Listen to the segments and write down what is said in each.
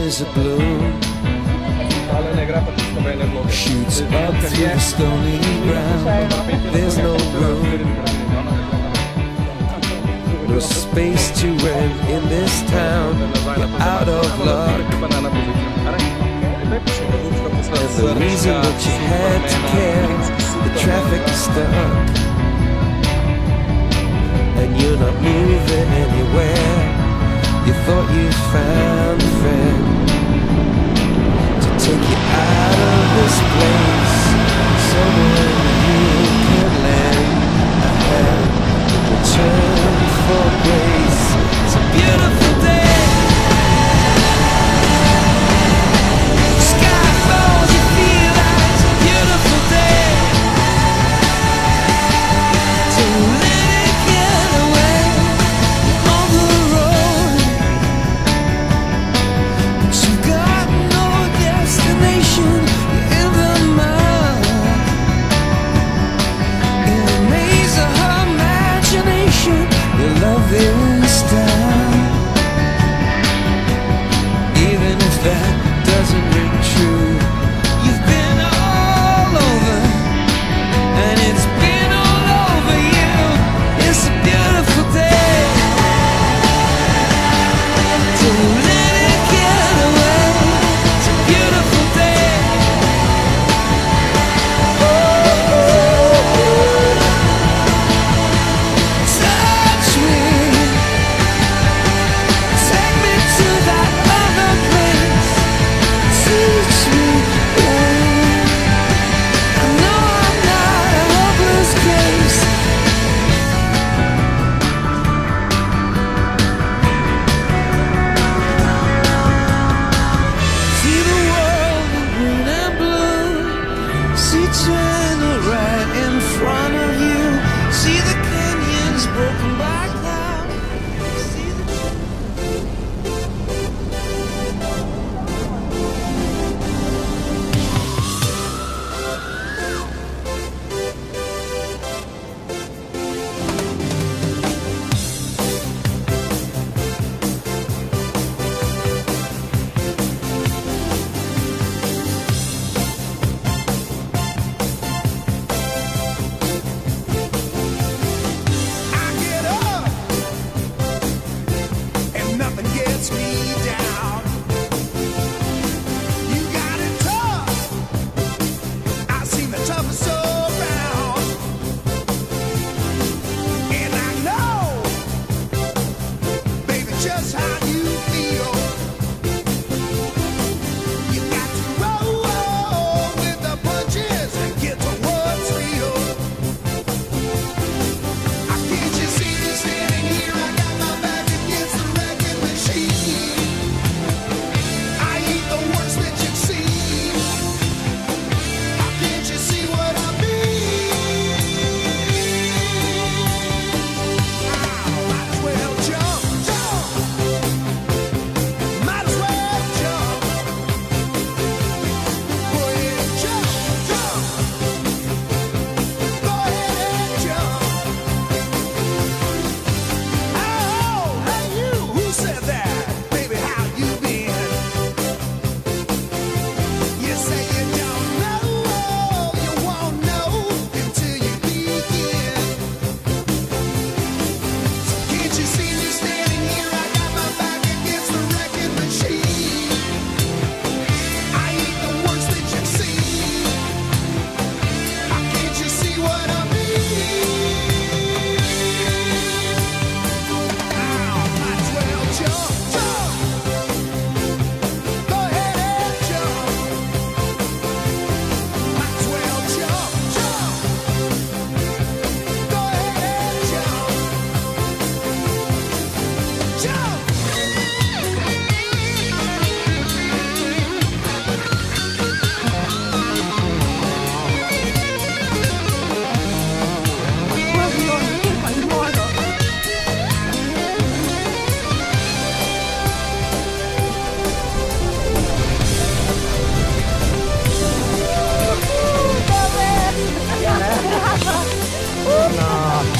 flowers are bloom, shoots up through the stony ground. There's no room, no space to rent in this town. You're out of luck, and the reason that you had to care, the traffic is stuck, and you're not moving anywhere. You thought you found a friend to take you out of this place, someone you can lend a hand in return for grace. It's a beautiful day. Sky falls, you feel like it's a beautiful day. Don't let it get away on the road, but you got no destination. You're in the mud, in a maze of her imagination. Your love is down, even if that doesn't ring true. You've been all over, and it's been all over you. It's a beautiful day. Don't let it get away. It's a beautiful day. Touch me, take me to that other place. Teach me, I know I'm not a hopeless case. See the world in green and blue. See China right in front of you. See the canyons broken by cloud. See the I get up and nothing gets me down. You got it tough. I've seen the toughest around, and I know, baby, just how you feel. You got to roll with the punches and get to what's real. Can't you see me standing here? I got my back against the wrecking machine. I ain't the worst that you've seen. Can't you see what I mean? Might as well jump, jump. Might as well jump. Go ahead and jump, jump. Go ahead and jump. Oh, hey you, who said that? Baby, how you been? You say you don't know, you won't know until you begin. So can't you see me standing here? I got my back against the wrecking machine. I ain't the worst that you've seen. Can't you see what I mean? Might as well jump, jump. Go ahead and jump. Might as well jump, jump. Go ahead and jump. Jump.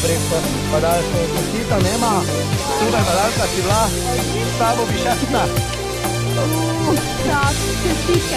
Preko padalskega kosita nema, tukaj padalska si bila s tabo bi šestna. Chica.